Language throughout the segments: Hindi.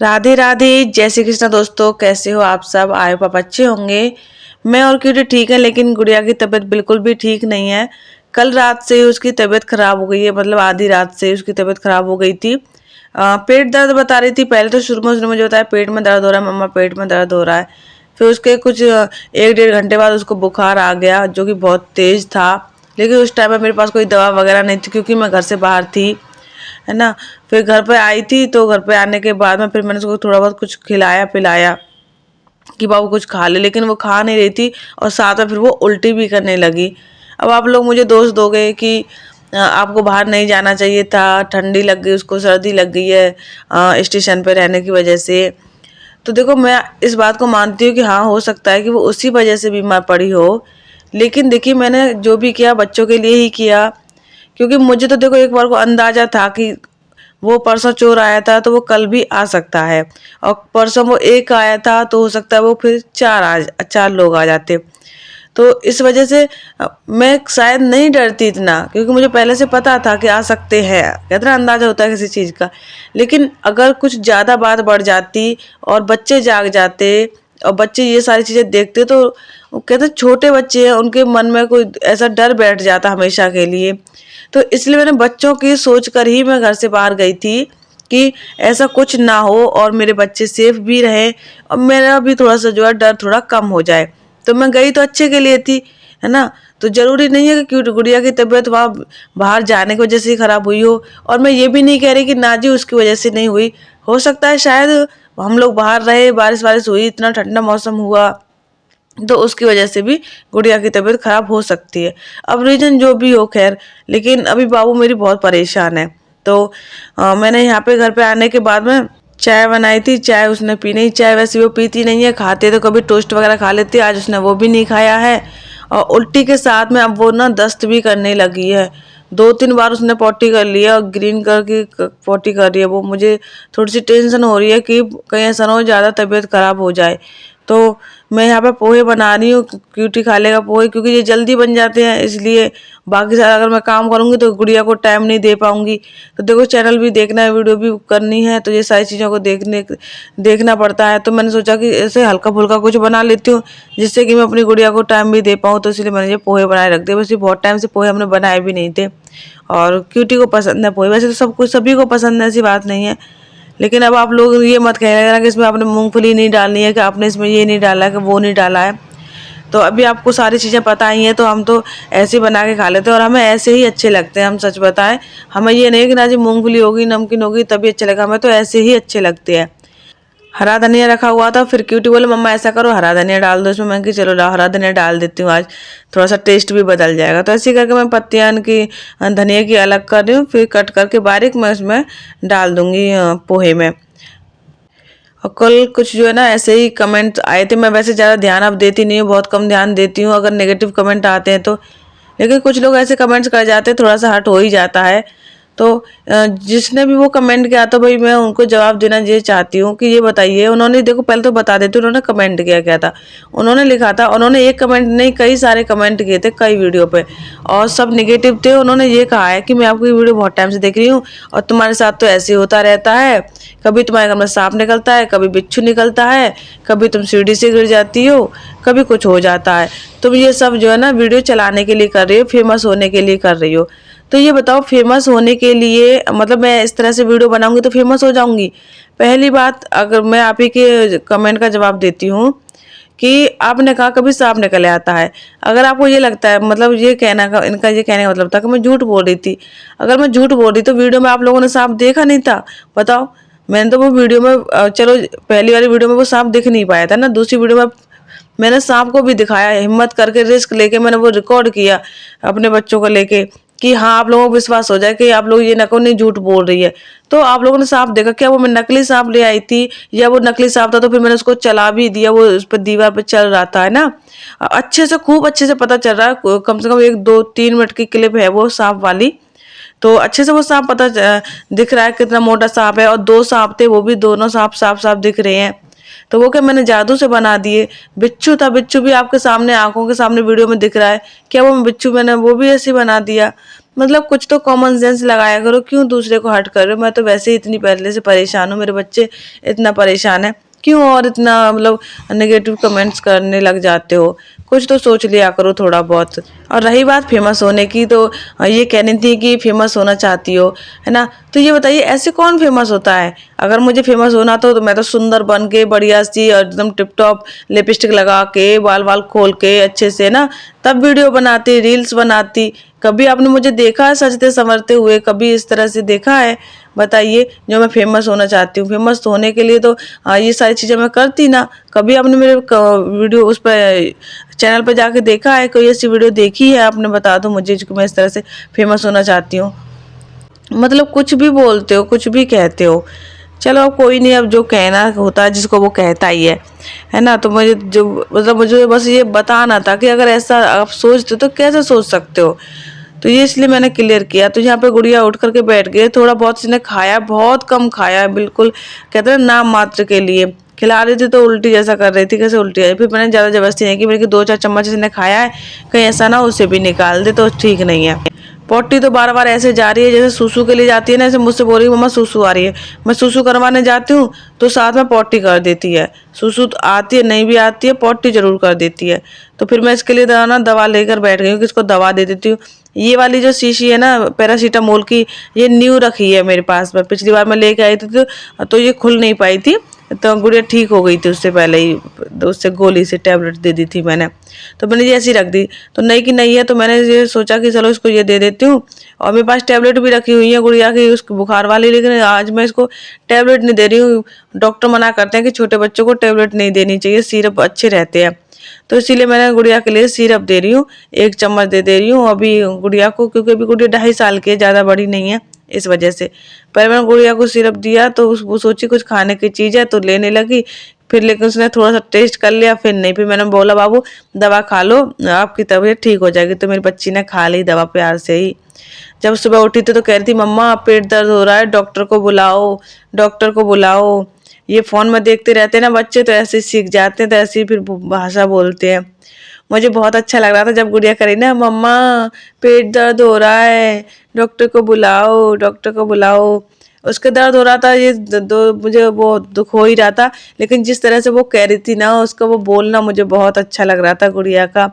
राधे राधे, जय श्री कृष्ण दोस्तों। कैसे हो आप सब? आए पाप अच्छे होंगे। मैं और क्यूटी ठीक है, लेकिन गुड़िया की तबीयत बिल्कुल भी ठीक नहीं है। कल रात से उसकी तबीयत खराब हो गई है, मतलब आधी रात से उसकी तबीयत खराब हो गई थी। पेट दर्द बता रही थी। पहले तो शुरू में उसने मुझे बताया पेट में दर्द हो रहा है, मम्मा पेट में दर्द हो रहा है। फिर उसके कुछ 1 डेढ़ घंटे बाद उसको बुखार आ गया, जो कि बहुत तेज था। लेकिन उस टाइम में मेरे पास कोई दवा वगैरह नहीं थी, क्योंकि मैं घर से बाहर थी, है ना। फिर घर पे आई थी, तो घर पे आने के बाद में फिर मैंने उसको थोड़ा बहुत कुछ खिलाया पिलाया कि बाबू कुछ खा ले, लेकिन वो खा नहीं रही थी। और साथ में फिर वो उल्टी भी करने लगी। अब आप लोग मुझे दोष दोगे कि आपको बाहर नहीं जाना चाहिए था, ठंडी लग गई उसको, सर्दी लग गई है स्टेशन पे रहने की वजह से। तो देखो, मैं इस बात को मानती हूँ कि हाँ, हो सकता है कि वो उसी वजह से बीमार पड़ी हो। लेकिन देखिए, मैंने जो भी किया बच्चों के लिए ही किया, क्योंकि मुझे तो देखो एक बार को अंदाजा था कि वो परसों चोर आया था तो वो कल भी आ सकता है, और परसों वो एक आया था तो हो सकता है वो फिर चार लोग आ जाते। तो इस वजह से मैं शायद नहीं डरती इतना, क्योंकि मुझे पहले से पता था कि आ सकते हैं। कहते ना, अंदाजा होता है किसी चीज़ का। लेकिन अगर कुछ ज़्यादा बात बढ़ जाती और बच्चे जाग जाते और बच्चे ये सारी चीज़ें देखते, तो वो कहते छोटे बच्चे हैं, उनके मन में कोई ऐसा डर बैठ जाता हमेशा के लिए। तो इसलिए मैंने बच्चों की सोच कर ही मैं घर से बाहर गई थी कि ऐसा कुछ ना हो और मेरे बच्चे सेफ भी रहें, और मेरा भी थोड़ा सा जो है डर थोड़ा कम हो जाए। तो मैं गई तो अच्छे के लिए थी, है ना। तो जरूरी नहीं है कि क्योंकि गुड़िया की तबीयत वहाँ बाहर जाने की वजह से खराब हुई हो। और मैं ये भी नहीं कह रही कि ना जी उसकी वजह से नहीं हुई। हो सकता है शायद हम लोग बाहर रहे, बारिश वारिश हुई, इतना ठंडा मौसम हुआ, तो उसकी वजह से भी गुड़िया की तबीयत खराब हो सकती है। अब रीजन जो भी हो, खैर। लेकिन अभी बाबू मेरी बहुत परेशान है। तो मैंने यहाँ पे घर पे आने के बाद में चाय बनाई थी। चाय उसने पी नहीं, चाय वैसे वो पीती नहीं है। खाते तो कभी टोस्ट वगैरह खा लेती है, आज उसने वो भी नहीं खाया है। और उल्टी के साथ में अब वो ना दस्त भी करने लगी है। 2-3 बार उसने पॉटी कर लिया, और ग्रीन कलर की पॉटी कर रही है। वो मुझे थोड़ी सी टेंशन हो रही है कि कहीं ऐसा ना हो ज़्यादा तबीयत खराब हो जाए। तो मैं यहाँ पे पोहे बना रही हूँ, क्यूटी खा लेगा पोहे, क्योंकि ये जल्दी बन जाते हैं। इसलिए बाकी सारा अगर मैं काम करूँगी तो गुड़िया को टाइम नहीं दे पाऊँगी। तो देखो, चैनल भी देखना है, वीडियो भी करनी है, तो ये सारी चीज़ों को देखना पड़ता है। तो मैंने सोचा कि ऐसे हल्का फुल्का कुछ बना लेती हूँ, जिससे कि मैं अपनी गुड़िया को टाइम भी दे पाऊँ। तो इसलिए मैंने ये पोहे बनाए रख दिए। वैसे बहुत टाइम से पोहे हमने बनाए भी नहीं थे, और क्यूटी को पसंद है पोहे। वैसे तो सब कुछ सभी को पसंद है, ऐसी बात नहीं है। लेकिन अब आप लोग ये मत कहना कि इसमें आपने मूंगफली नहीं डालनी है, कि आपने इसमें ये नहीं डाला है, कि वो नहीं डाला है। तो अभी आपको सारी चीज़ें पता ही हैं, तो हम तो ऐसे ही बना के खा लेते हैं, और हमें ऐसे ही अच्छे लगते हैं। हम सच बताएं, हमें ये नहीं कि ना जी मूंगफली होगी, नमकीन होगी तभी अच्छे लगेगा, हमें तो ऐसे ही अच्छे लगते हैं। हरा धनिया रखा हुआ था, फिर क्यूटी बोले मम्मा ऐसा करो हरा धनिया डाल दो इसमें। मैं कि चलो हरा धनिया डाल देती हूँ, आज थोड़ा सा टेस्ट भी बदल जाएगा। तो ऐसे करके मैं पत्तियां की धनिया की अलग कर रही हूँ, फिर कट करके बारीक मैं उसमें डाल दूंगी पोहे में। और कल कुछ जो है ना ऐसे ही कमेंट आए थे। मैं वैसे ज़्यादा ध्यान अब देती नहीं हूँ, बहुत कम ध्यान देती हूँ अगर नेगेटिव कमेंट आते हैं तो। लेकिन कुछ लोग ऐसे कमेंट्स कर जाते हैं, थोड़ा सा हर्ट हो ही जाता है। तो जिसने भी वो कमेंट किया, तो भाई मैं उनको जवाब देना ये चाहती हूँ कि ये बताइए, उन्होंने देखो पहले तो बता देते उन्होंने कमेंट किया क्या था। उन्होंने लिखा था, उन्होंने एक कमेंट नहीं कई सारे कमेंट किए थे कई वीडियो पे, और सब निगेटिव थे। उन्होंने ये कहा है कि मैं आपकी वीडियो बहुत टाइम से देख रही हूँ, और तुम्हारे साथ तो ऐसे होता रहता है, कभी तुम्हारे घर में सांप निकलता है, कभी बिच्छू निकलता है, कभी तुम सीढ़ी से गिर जाती हो, कभी कुछ हो जाता है। तुम ये सब जो है ना वीडियो चलाने के लिए कर रही हो, फेमस होने के लिए कर रही हो। तो ये बताओ, फेमस होने के लिए मतलब मैं इस तरह से वीडियो बनाऊंगी तो फेमस हो जाऊंगी? पहली बात, अगर मैं आप ही के कमेंट का जवाब देती हूँ कि आपने कहा कभी सांप निकल आता है। अगर आपको ये लगता है, मतलब ये कहना का इनका ये कहने का मतलब था कि मैं झूठ बोल रही थी। अगर मैं झूठ बोल रही तो वीडियो में आप लोगों ने सांप देखा नहीं था? बताओ। मैंने तो वो वीडियो में चलो पहली वाली वीडियो में वो सांप दिख नहीं पाया था ना, दूसरी वीडियो में मैंने सांप को भी दिखाया, हिम्मत करके रिस्क लेके मैंने वो रिकॉर्ड किया अपने बच्चों को लेके, कि हाँ आप लोगों को विश्वास हो जाए कि आप लोग ये ना कहो नहीं झूठ बोल रही है। तो आप लोगों ने सांप देखा क्या? वो मैं नकली सांप ले आई थी, या वो नकली सांप था तो फिर मैंने उसको चला भी दिया, वो उस पर दीवार पे चल रहा था, है ना। अच्छे से खूब अच्छे से पता चल रहा है, कम से कम 1-2-3 मिनट की क्लिप है वो सांप वाली। तो अच्छे से वो सांप दिख रहा है कितना मोटा सांप है, और 2 सांप थे, वो भी दोनों सांप साफ साफ दिख रहे हैं। तो वो क्या मैंने जादू से बना दिए? बिच्छू था, बिच्छू भी आपके सामने आंखों के सामने वीडियो में दिख रहा है, क्या वो बिच्छू मैंने वो भी ऐसे बना दिया? मतलब कुछ तो कॉमन सेंस लगाया करो, क्यों दूसरे को हर्ट कर रहे हो? मैं तो वैसे ही इतनी पहले से परेशान हूँ, मेरे बच्चे इतना परेशान है, क्यों और इतना मतलब नेगेटिव कमेंट्स करने लग जाते हो? कुछ तो सोच लिया करो थोड़ा बहुत। और रही बात फेमस होने की, तो ये कहनी थी कि फेमस होना चाहती हो, है ना? तो ये बताइए ऐसे कौन फेमस होता है? अगर मुझे फेमस होना तो मैं तो सुंदर बन के बढ़िया सी और एकदम टिप टॉप लिपस्टिक लगा के बाल वाल खोल के अच्छे से ना तब वीडियो बनाती, रील्स बनाती। कभी आपने मुझे देखा है सजते संवरते हुए? कभी इस तरह से देखा है? बताइए। जो मैं फेमस होना चाहती हूँ, फेमस होने के लिए तो ये सारी चीज़ें मैं करती ना। कभी आपने मेरे वीडियो उस पर चैनल पर जाके देखा है? कोई ऐसी वीडियो देखी है आपने? बता दो मुझे कि मैं इस तरह से फेमस होना चाहती हूँ। मतलब कुछ भी बोलते हो, कुछ भी कहते हो। चलो अब कोई नहीं, अब जो कहना होता है जिसको वो कहता ही है ना? तो मुझे जो मतलब मुझे बस ये बताना था कि अगर ऐसा आप सोचते हो तो कैसे सोच सकते हो? तो ये इसलिए मैंने क्लियर किया। तो यहाँ पे गुड़िया उठ करके बैठ गई, थोड़ा बहुत इसने खाया, बहुत कम खाया, बिल्कुल कहते हैं नाम मात्र के लिए खिला रही थी तो उल्टी जैसा कर रही थी, कैसे उल्टी आई। फिर मैंने ज़्यादा जबरदस्ती नहीं की, मेरे 2-4 चम्मच इसने खाया है, कहीं ऐसा ना उसे भी निकाल दे, तो ठीक नहीं है। पोटी तो बार बार ऐसे जा रही है जैसे सूसू के लिए जाती है ना, ऐसे मुझसे बोल रही है मम्मा सूसू आ रही है। मैं सूसू करवाने जाती हूँ तो साथ में पोटी कर देती है। सूसू तो आती है, नहीं भी आती है, पोटी जरूर कर देती है। तो फिर मैं इसके लिए दवा लेकर बैठ गई हूँ कि इसको दवा दे देती हूँ। ये वाली जो शीशी है ना पैरासीटामोल की, ये न्यू रखी है मेरे पास में। पिछली बार मैं लेके आई थी तो ये खुल नहीं पाई थी, तो गुड़िया ठीक हो गई थी उससे पहले ही, तो उससे गोली से टैबलेट दे दी थी मैंने। तो मैंने ये ऐसी रख दी। तो नई की नई है तो मैंने ये सोचा कि चलो इसको ये दे देती हूँ। और मेरे पास टैबलेट भी रखी हुई है गुड़िया की उसकी बुखार वाली, लेकिन आज मैं इसको टैबलेट नहीं दे रही हूँ। डॉक्टर मना करते हैं कि छोटे बच्चों को टैबलेट नहीं देनी चाहिए, सिरप अच्छे रहते हैं। तो इसीलिए मैंने गुड़िया के लिए सिरप दे रही हूँ, 1 चम्मच दे रही हूँ अभी गुड़िया को, क्योंकि अभी गुड़िया 2.5 साल की है, ज़्यादा बड़ी नहीं है, इस वजह से। पहले मैंने गुड़िया को सिरप दिया तो वो सोची कुछ खाने की चीज़ है तो लेने लगी। फिर लेकिन उसने थोड़ा सा टेस्ट कर लिया, फिर नहीं। फिर मैंने बोला बाबू दवा खा लो, आपकी तबीयत ठीक हो जाएगी। तो मेरी बच्ची ने खा ली दवा प्यार से ही। जब सुबह उठी थी तो कह रही थी मम्मा पेट दर्द हो रहा है, डॉक्टर को बुलाओ, डॉक्टर को बुलाओ। ये फोन में देखते रहते हैं ना बच्चे, तो ऐसे सीख जाते हैं, तो ऐसे ही फिर भाषा बोलते हैं। मुझे बहुत अच्छा लग रहा था जब गुड़िया करी ना मम्मा पेट दर्द हो रहा है, डॉक्टर को बुलाओ, डॉक्टर को बुलाओ। उसके दर्द हो रहा था, ये दो मुझे वो दुख हो ही रहा था, लेकिन जिस तरह से वो कह रही थी ना, उसका वो बोलना मुझे बहुत अच्छा लग रहा था गुड़िया का।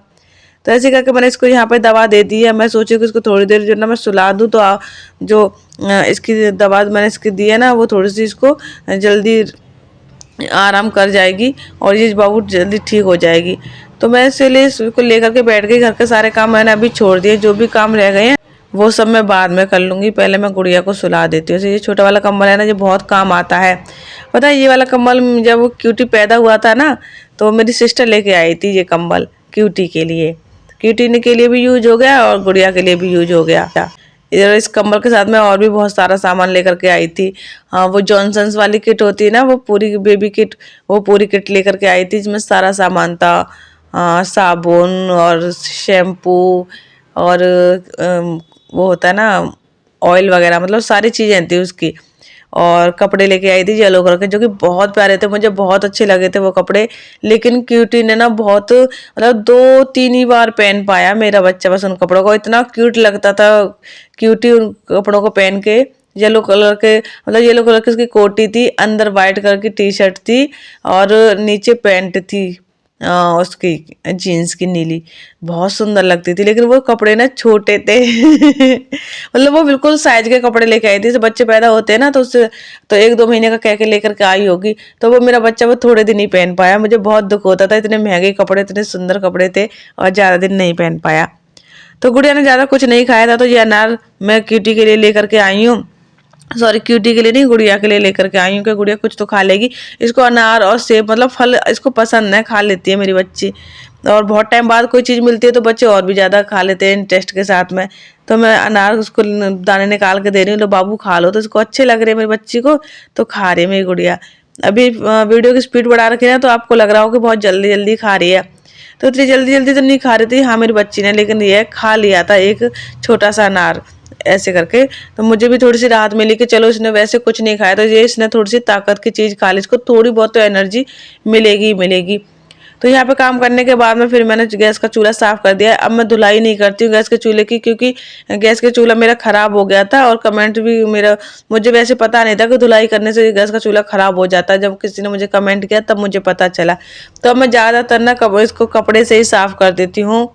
तो ऐसे करके मैंने इसको यहाँ पे दवा दे दी है। मैं सोची कि इसको थोड़ी देर जो ना मैं सुला दूँ, तो जो इसकी दवा मैंने इसकी दी है ना, वो थोड़ी सी इसको जल्दी आराम कर जाएगी और ये बहुत जल्दी ठीक हो जाएगी। तो मैं इसीलिए इसको लेकर के बैठ गई। घर के सारे काम मैंने अभी छोड़ दिए, जो भी काम रह गए हैं वो सब मैं बाद में कर लूँगी, पहले मैं गुड़िया को सुला देती हूँ। ये छोटा वाला कंबल है ना, ये बहुत काम आता है। पता है ये वाला कंबल जब वो क्यूटी पैदा हुआ था ना, तो मेरी सिस्टर लेके आई थी ये कंबल क्यूटी के लिए। क्यूटी के लिए भी यूज हो गया और गुड़िया के लिए भी यूज हो गया। इधर इस कंबल के साथ में और भी बहुत सारा सामान लेकर के आई थी। हाँ, वो जॉनसन्स वाली किट होती है ना, वो पूरी बेबी किट, वो पूरी किट लेकर के आई थी जिसमें सारा सामान था। साबुन और शैम्पू और वो होता है ना ऑयल वगैरह, मतलब सारी चीज़ें थी उसकी। और कपड़े लेके आई थी येलो कलर के, जो कि बहुत प्यारे थे, मुझे बहुत अच्छे लगे थे वो कपड़े। लेकिन क्यूटी ने ना बहुत मतलब 2-3 ही बार पहन पाया मेरा बच्चा बस उन कपड़ों को। इतना क्यूट लगता था क्यूटी उन कपड़ों को पहन के। येलो कलर के, मतलब येलो कलर की उसकी कोटी थी, अंदर वाइट कलर की टी शर्ट थी और नीचे पैंट थी उसकी जीन्स की नीली। बहुत सुंदर लगती थी, लेकिन वो कपड़े ना छोटे थे मतलब वो बिल्कुल साइज के कपड़े लेके आई थी। जैसे बच्चे पैदा होते हैं ना, तो उससे तो 1-2 महीने का कह के लेकर के आई होगी, तो वो मेरा बच्चा वो थोड़े दिन ही पहन पाया। मुझे बहुत दुख होता था, इतने महंगे कपड़े, इतने सुंदर कपड़े थे और ज़्यादा दिन नहीं पहन पाया। तो गुड़िया ने ज़्यादा कुछ नहीं खाया था, तो ये अनार मैं क्यूटी के लिए लेकर के आई हूँ। सॉरी, क्यूटी के लिए नहीं, गुड़िया के लिए लेकर के आई हूँ कि गुड़िया कुछ तो खा लेगी। इसको अनार और सेब मतलब फल इसको पसंद है, खा लेती है मेरी बच्ची। और बहुत टाइम बाद कोई चीज़ मिलती है तो बच्चे और भी ज़्यादा खा लेते हैं इंटरेस्ट के साथ में। तो मैं अनार उसको दाने निकाल के दे रही हूँ, लो बाबू खा लो। तो इसको अच्छे लग रहे हैं मेरी बच्ची को, तो खा रही है मेरी गुड़िया। अभी वीडियो की स्पीड बढ़ा रखी है ना, तो आपको लग रहा हो कि बहुत जल्दी जल्दी खा रही है। तो इतनी जल्दी जल्दी तो नहीं खा रही थी हाँ मेरी बच्ची ने, लेकिन ये खा लिया था एक छोटा सा अनार ऐसे करके। तो मुझे भी थोड़ी सी राहत मिली कि चलो इसने वैसे कुछ नहीं खाया, तो ये इसने थोड़ी सी ताकत की चीज़ खा ली, इसको थोड़ी बहुत तो एनर्जी मिलेगी मिलेगी। तो यहाँ पे काम करने के बाद में फिर मैंने गैस का चूल्हा साफ कर दिया है। अब मैं धुलाई नहीं करती हूँ गैस के चूल्हे की, क्योंकि गैस के चूल्हा मेरा खराब हो गया था और कमेंट भी मेरा, मुझे वैसे पता नहीं था कि धुलाई करने से गैस का चूल्हा खराब हो जाता है। जब किसी ने मुझे कमेंट किया तब मुझे पता चला। तो अब मैं ज़्यादातर ना इसको कपड़े से ही साफ कर देती हूँ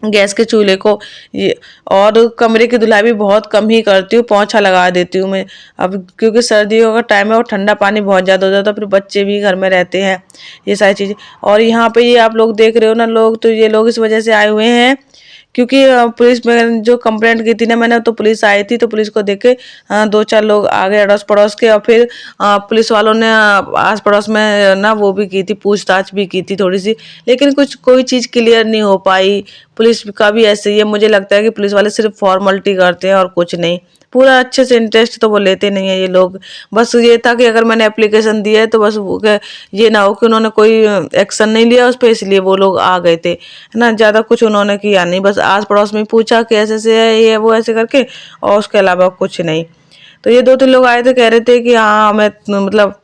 गैस के चूल्हे को। ये और कमरे की धुलाई भी बहुत कम ही करती हूँ, पोंछा लगा देती हूँ मैं। अब क्योंकि सर्दियों का टाइम है और ठंडा पानी बहुत ज़्यादा हो जाता है, फिर बच्चे भी घर में रहते हैं, ये सारी चीज़ें। और यहाँ पे ये आप लोग देख रहे हो ना लोग, तो ये लोग इस वजह से आए हुए हैं क्योंकि पुलिस में जो कंप्लेंट की थी ना मैंने, तो पुलिस आई थी, तो पुलिस को देख के 2-4 लोग आ गए अड़ोस पड़ोस के। और फिर पुलिस वालों ने आस पड़ोस में ना वो भी की थी, पूछताछ भी की थी थोड़ी सी, लेकिन कुछ कोई चीज़ क्लियर नहीं हो पाई। पुलिस का भी ऐसे ही है, मुझे लगता है कि पुलिस वाले सिर्फ फॉर्मेलिटी करते हैं और कुछ नहीं, पूरा अच्छे से इंटरेस्ट तो वो लेते नहीं है ये लोग। बस ये था कि अगर मैंने एप्लीकेशन दी है तो बस ये ना हो कि उन्होंने कोई एक्शन नहीं लिया उस पर, इसलिए वो लोग आ गए थे, है ना। ज़्यादा कुछ उन्होंने किया नहीं, बस आस पड़ोस में पूछा कि ऐसे से है ये वो ऐसे करके, और उसके अलावा कुछ नहीं। तो ये 2-3 लोग आए थे, कह रहे थे कि हाँ मैं मतलब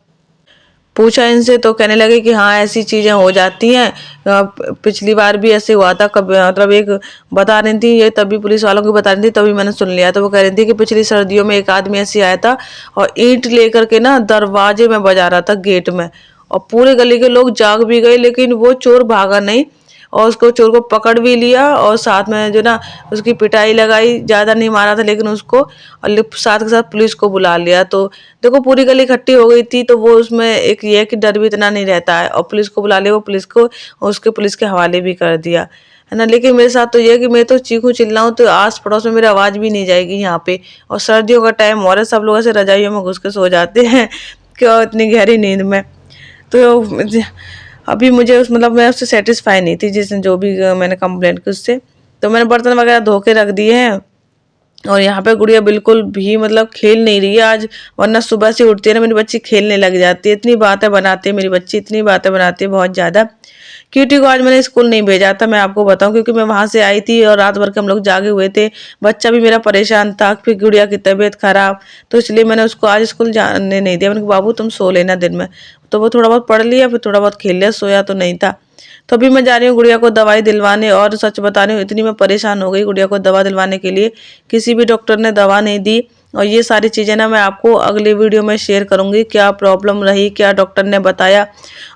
पूछा इनसे, तो कहने लगे कि हाँ ऐसी चीज़ें हो जाती हैं। पिछली बार भी ऐसे हुआ था, कब मतलब एक बता रही थी ये, तभी पुलिस वालों को बता रही थी, तभी मैंने सुन लिया। तो वो कह रही थी कि पिछली सर्दियों में एक आदमी ऐसे आया था और ईंट लेकर के ना दरवाजे में बजा रहा था, गेट में, और पूरे गली के लोग जाग भी गए, लेकिन वो चोर भागा नहीं। और उसको चोर को पकड़ भी लिया और साथ में जो ना उसकी पिटाई लगाई, ज़्यादा नहीं मारा था लेकिन उसको, और साथ के साथ पुलिस को बुला लिया। तो देखो पूरी गली इकट्ठी हो गई थी, तो वो उसमें एक ये है कि डर भी इतना नहीं रहता है, और पुलिस को बुला लिया, वो पुलिस को उसके पुलिस के हवाले भी कर दिया, है ना। लेकिन मेरे साथ तो ये है कि मैं तो चीखूं चिल्लाऊं तो आस पड़ोस में मेरी आवाज़ भी नहीं जाएगी यहाँ पे। और सर्दियों का टाइम हो रहा है, सब लोग ऐसे रजाइयों में घुस के सो जाते हैं क्यों, इतनी गहरी नींद में। तो अभी मुझे उस मतलब मैं उससे सेटिस्फाई नहीं थी, जिसने जो भी मैंने कंप्लेंट की उससे। तो मैंने बर्तन वगैरह धो के रख दिए हैं। और यहाँ पे गुड़िया बिल्कुल भी मतलब खेल नहीं रही है आज, वरना सुबह से उठती है ना मेरी बच्ची खेलने लग जाती है, इतनी बातें बनाती है मेरी बच्ची, इतनी बातें बनाती है बहुत ज़्यादा। क्यूटी को आज मैंने स्कूल नहीं भेजा था, मैं आपको बताऊं, क्योंकि मैं वहां से आई थी और रात भर के हम लोग जागे हुए थे, बच्चा भी मेरा परेशान था, फिर गुड़िया की तबीयत खराब, तो इसलिए मैंने उसको आज स्कूल जाने नहीं दिया। मैंने कहा बाबू तुम सो लेना दिन में, तो वो थोड़ा बहुत पढ़ लिया, फिर थोड़ा बहुत खेल लिया, सोया तो नहीं था। तो अभी मैं जा रही हूँ गुड़िया को दवाई दिलवाने, और सच बता रही हूँ इतनी मैं परेशान हो गई गुड़िया को दवा दिलवाने के लिए, किसी भी डॉक्टर ने दवा नहीं दी। और ये सारी चीज़ें ना मैं आपको अगली वीडियो में शेयर करूँगी, क्या प्रॉब्लम रही, क्या डॉक्टर ने बताया,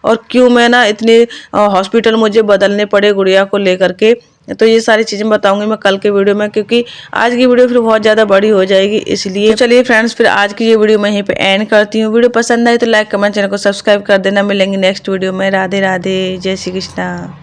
और क्यों मैं ना इतने हॉस्पिटल मुझे बदलने पड़े गुड़िया को लेकर के। तो ये सारी चीज़ें बताऊंगी मैं कल के वीडियो में, क्योंकि आज की वीडियो फिर बहुत ज़्यादा बड़ी हो जाएगी, इसलिए। तो चलिए फ्रेंड्स, फिर आज की ये वीडियो मैं यहीं पे एंड करती हूँ। वीडियो पसंद आई तो लाइक कमेंट, चैनल को सब्सक्राइब कर देना। मिलेंगे नेक्स्ट वीडियो में। राधे राधे, जय श्री कृष्णा।